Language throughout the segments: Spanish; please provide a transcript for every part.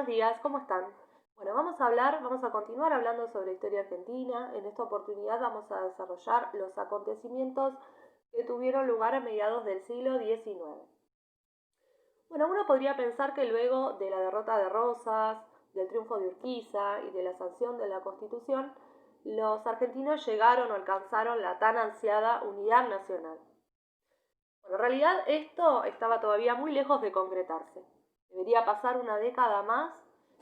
buenos días, ¿cómo están? Bueno, vamos a continuar hablando sobre historia argentina. En esta oportunidad vamos a desarrollar los acontecimientos que tuvieron lugar a mediados del siglo XIX. Bueno, uno podría pensar que luego de la derrota de Rosas, del triunfo de Urquiza y de la sanción de la Constitución, los argentinos llegaron o alcanzaron la tan ansiada unidad nacional. Bueno, en realidad esto estaba todavía muy lejos de concretarse. Debería pasar una década más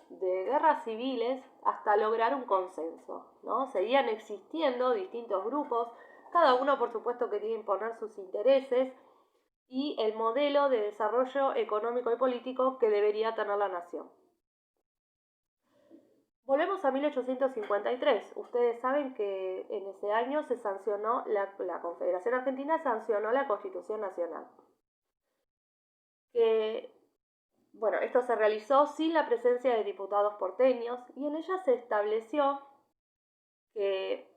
de guerras civiles hasta lograr un consenso, ¿no? Seguían existiendo distintos grupos, cada uno por supuesto quería imponer sus intereses y el modelo de desarrollo económico y político que debería tener la nación. Volvemos a 1853. Ustedes saben que en ese año se sancionó, la Confederación Argentina sancionó la Constitución Nacional. Bueno, esto se realizó sin la presencia de diputados porteños y en ella se estableció que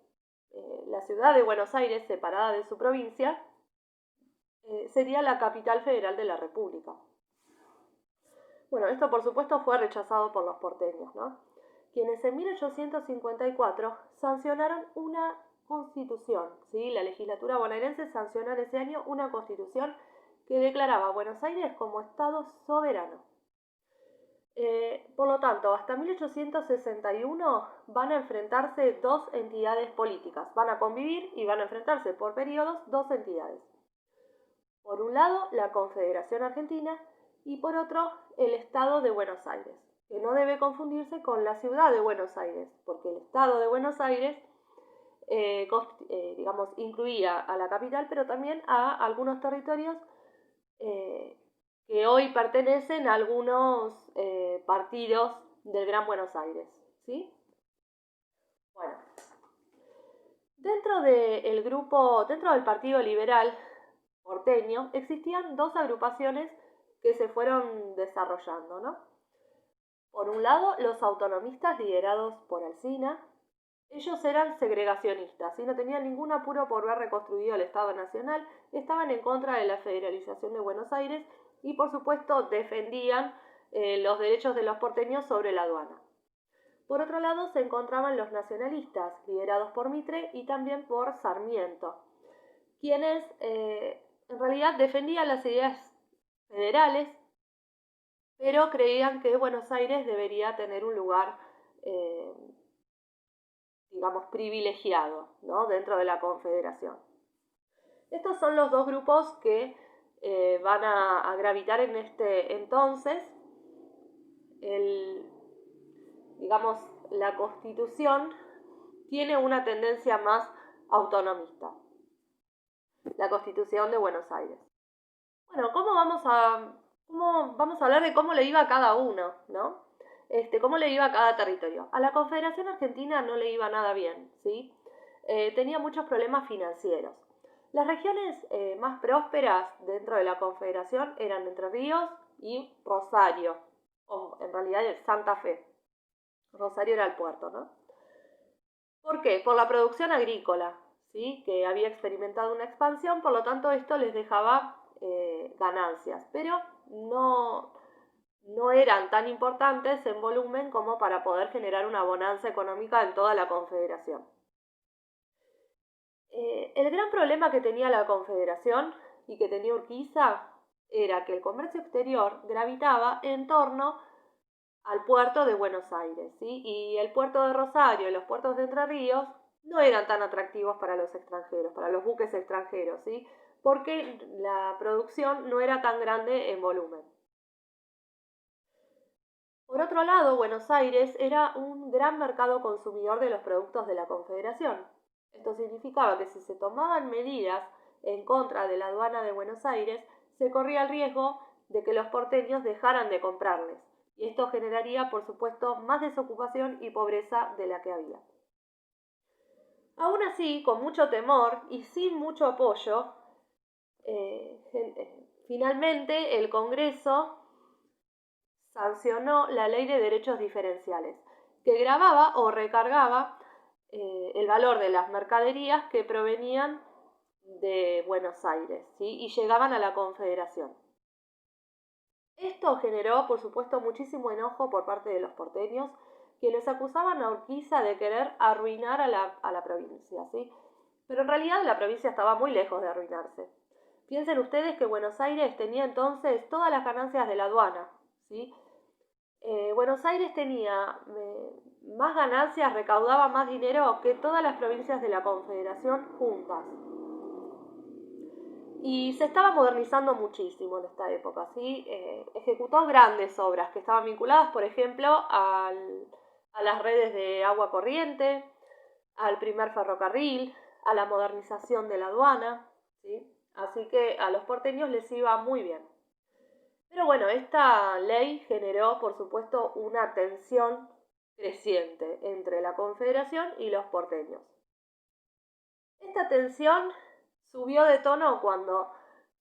la ciudad de Buenos Aires, separada de su provincia, sería la capital federal de la República. Bueno, esto por supuesto fue rechazado por los porteños, ¿no? Quienes en 1854 sancionaron una constitución, ¿sí? La legislatura bonaerense sancionó en ese año una constitución que declaraba a Buenos Aires como estado soberano. Por lo tanto, hasta 1861 van a enfrentarse dos entidades políticas, van a convivir y van a enfrentarse por periodos dos entidades. Por un lado, la Confederación Argentina y por otro, el Estado de Buenos Aires, que no debe confundirse con la ciudad de Buenos Aires, porque el Estado de Buenos Aires incluía a la capital, pero también a algunos territorios que hoy pertenecen a algunos partidos del Gran Buenos Aires, ¿sí? Bueno, dentro del Partido Liberal porteño, existían dos agrupaciones que se fueron desarrollando, ¿no? Por un lado, los autonomistas liderados por Alsina. Ellos eran segregacionistas y no tenían ningún apuro por ver reconstruido el Estado Nacional, estaban en contra de la federalización de Buenos Aires y por supuesto defendían los derechos de los porteños sobre la aduana. Por otro lado se encontraban los nacionalistas, liderados por Mitre y también por Sarmiento, quienes en realidad defendían las ideas federales, pero creían que Buenos Aires debería tener un lugar privilegiado, ¿no? Dentro de la Confederación. Estos son los dos grupos que van a gravitar en este entonces. Digamos, la Constitución tiene una tendencia más autonomista. La Constitución de Buenos Aires. Bueno, ¿cómo vamos a hablar de cómo le iba a cada uno, ¿no? Cómo le iba a cada territorio. A la Confederación Argentina no le iba nada bien, ¿sí? Tenía muchos problemas financieros. Las regiones más prósperas dentro de la Confederación eran Entre Ríos y Rosario, o en realidad Santa Fe. Rosario era el puerto, ¿no? ¿Por qué? Por la producción agrícola, ¿sí? Que había experimentado una expansión, por lo tanto esto les dejaba ganancias, pero no eran tan importantes en volumen como para poder generar una bonanza económica en toda la Confederación. El gran problema que tenía la Confederación y que tenía Urquiza era que el comercio exterior gravitaba en torno al puerto de Buenos Aires, ¿sí? Y el puerto de Rosario y los puertos de Entre Ríos no eran tan atractivos para los extranjeros, para los buques extranjeros, ¿sí? Porque la producción no era tan grande en volumen. Por otro lado, Buenos Aires era un gran mercado consumidor de los productos de la Confederación. Esto significaba que si se tomaban medidas en contra de la aduana de Buenos Aires, se corría el riesgo de que los porteños dejaran de comprarles, y esto generaría, por supuesto, más desocupación y pobreza de la que había. Aún así, con mucho temor y sin mucho apoyo, finalmente el Congreso sancionó la Ley de Derechos Diferenciales, que gravaba o recargaba el valor de las mercaderías que provenían de Buenos Aires, ¿sí? Y llegaban a la Confederación. Esto generó, por supuesto, muchísimo enojo por parte de los porteños, quienes acusaban a Urquiza de querer arruinar a la provincia, ¿sí? Pero en realidad la provincia estaba muy lejos de arruinarse. Piensen ustedes que Buenos Aires tenía entonces todas las ganancias de la aduana, ¿sí? Buenos Aires tenía más ganancias, recaudaba más dinero que todas las provincias de la Confederación juntas. Y se estaba modernizando muchísimo en esta época, ¿sí? Ejecutó grandes obras que estaban vinculadas, por ejemplo, a las redes de agua corriente, al primer ferrocarril, a la modernización de la aduana, ¿sí? Así que a los porteños les iba muy bien. Pero bueno, esta ley generó, por supuesto, una tensión creciente entre la Confederación y los porteños. Esta tensión subió de tono cuando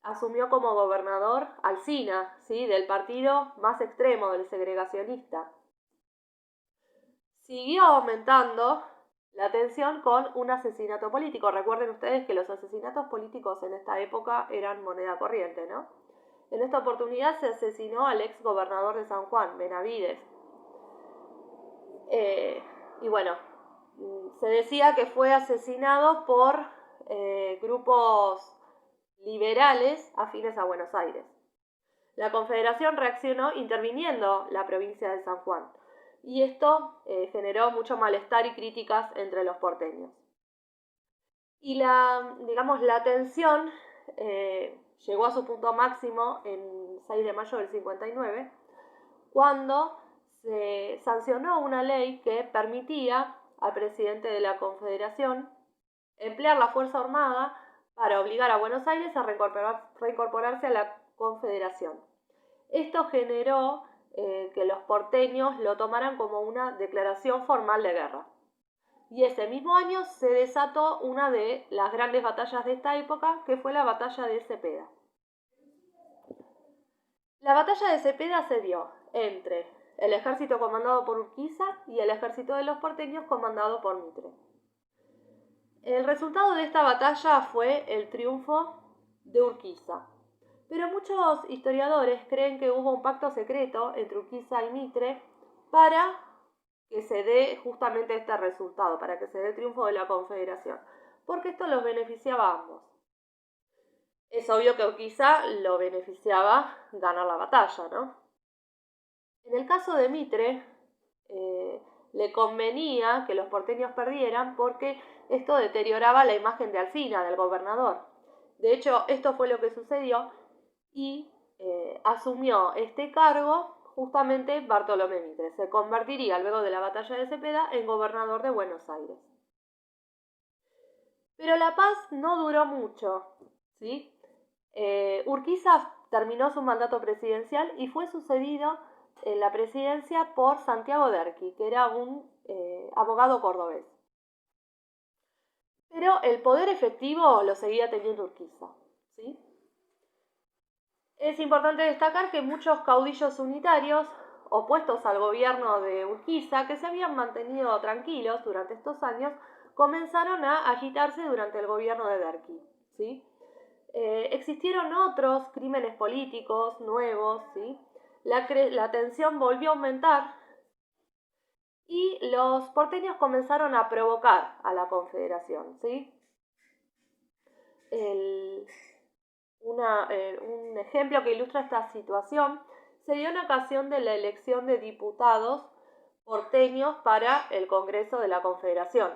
asumió como gobernador Alsina, ¿sí? Del partido más extremo, del segregacionista. Siguió aumentando la tensión con un asesinato político. Recuerden ustedes que los asesinatos políticos en esta época eran moneda corriente, ¿no? En esta oportunidad se asesinó al ex gobernador de San Juan, Benavides. Y bueno, se decía que fue asesinado por grupos liberales afines a Buenos Aires. La Confederación reaccionó interviniendo la provincia de San Juan y esto generó mucho malestar y críticas entre los porteños. Y la tensión llegó a su punto máximo en 6 de mayo del 59, cuando se sancionó una ley que permitía al presidente de la Confederación emplear la Fuerza Armada para obligar a Buenos Aires a reincorporarse a la Confederación. Esto generó que los porteños lo tomaran como una declaración formal de guerra. Y ese mismo año se desató una de las grandes batallas de esta época, que fue la batalla de Cepeda. La batalla de Cepeda se dio entre el ejército comandado por Urquiza y el ejército de los porteños comandado por Mitre. El resultado de esta batalla fue el triunfo de Urquiza. Pero muchos historiadores creen que hubo un pacto secreto entre Urquiza y Mitre para que se dé justamente este resultado, para que se dé el triunfo de la Confederación, porque esto los beneficiaba a ambos. Es obvio que a Urquiza lo beneficiaba ganar la batalla, ¿no? En el caso de Mitre, le convenía que los porteños perdieran porque esto deterioraba la imagen de Alsina, del gobernador. De hecho, esto fue lo que sucedió y asumió este cargo justamente Bartolomé Mitre. Se convertiría luego de la batalla de Cepeda en gobernador de Buenos Aires. Pero la paz no duró mucho, ¿sí? Urquiza terminó su mandato presidencial y fue sucedido en la presidencia por Santiago Derqui, que era un abogado cordobés. Pero el poder efectivo lo seguía teniendo Urquiza, ¿sí? Es importante destacar que muchos caudillos unitarios opuestos al gobierno de Urquiza, que se habían mantenido tranquilos durante estos años, comenzaron a agitarse durante el gobierno de Derqui, ¿sí? Existieron otros crímenes políticos nuevos, ¿sí? La tensión volvió a aumentar y los porteños comenzaron a provocar a la Confederación, ¿sí? Un ejemplo que ilustra esta situación se dio en ocasión de la elección de diputados porteños para el Congreso de la Confederación.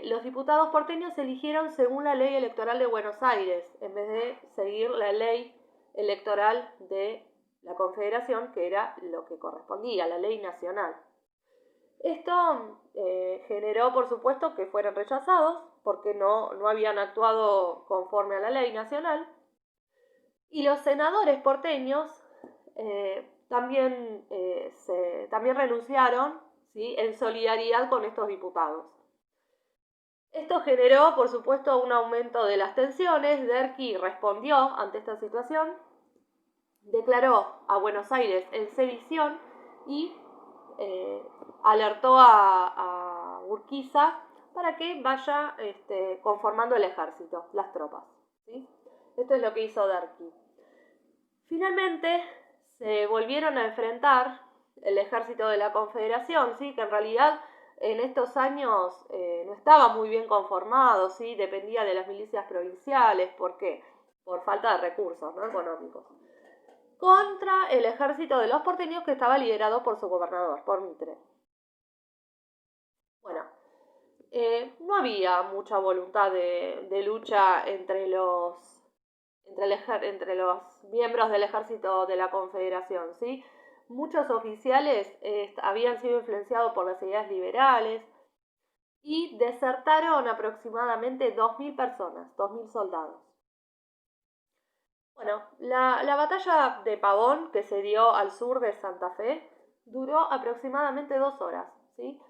Los diputados porteños se eligieron según la ley electoral de Buenos Aires, en vez de seguir la ley electoral de la Confederación, que era lo que correspondía, la ley nacional. Esto generó, por supuesto, que fueran rechazados, porque no habían actuado conforme a la ley nacional, y los senadores porteños también renunciaron, ¿sí?, en solidaridad con estos diputados. Esto generó, por supuesto, un aumento de las tensiones. Derqui respondió ante esta situación, declaró a Buenos Aires en sedición y alertó a Urquiza para que vaya conformando el ejército, las tropas, ¿sí? Esto es lo que hizo Derqui. Finalmente se volvieron a enfrentar el ejército de la Confederación, ¿sí? Que en realidad en estos años no estaba muy bien conformado, ¿sí? Dependía de las milicias provinciales. ¿Por qué? Por falta de recursos, ¿no?, económicos. Contra el ejército de los porteños, que estaba liderado por su gobernador, por Mitre. Bueno, no había mucha voluntad de lucha entre los miembros del ejército de la Confederación, ¿sí? Muchos oficiales habían sido influenciados por las ideas liberales y desertaron aproximadamente 2.000 personas, 2.000 soldados. Bueno, la batalla de Pavón, que se dio al sur de Santa Fe, duró aproximadamente 2 horas, ¿sí?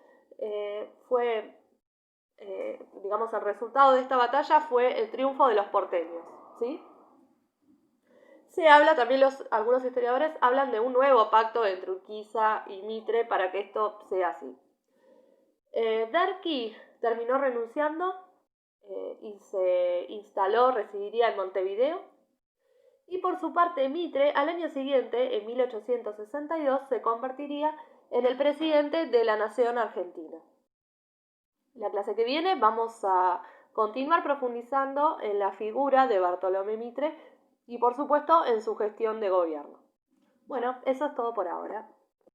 Digamos, el resultado de esta batalla fue el triunfo de los porteños, ¿sí? Se habla también, algunos historiadores hablan de un nuevo pacto entre Urquiza y Mitre para que esto sea así. Derqui terminó renunciando y se instaló, residiría en Montevideo. Y por su parte Mitre, al año siguiente, en 1862, se convertiría en el presidente de la nación argentina. En la clase que viene vamos a continuar profundizando en la figura de Bartolomé Mitre y por supuesto en su gestión de gobierno. Bueno, eso es todo por ahora.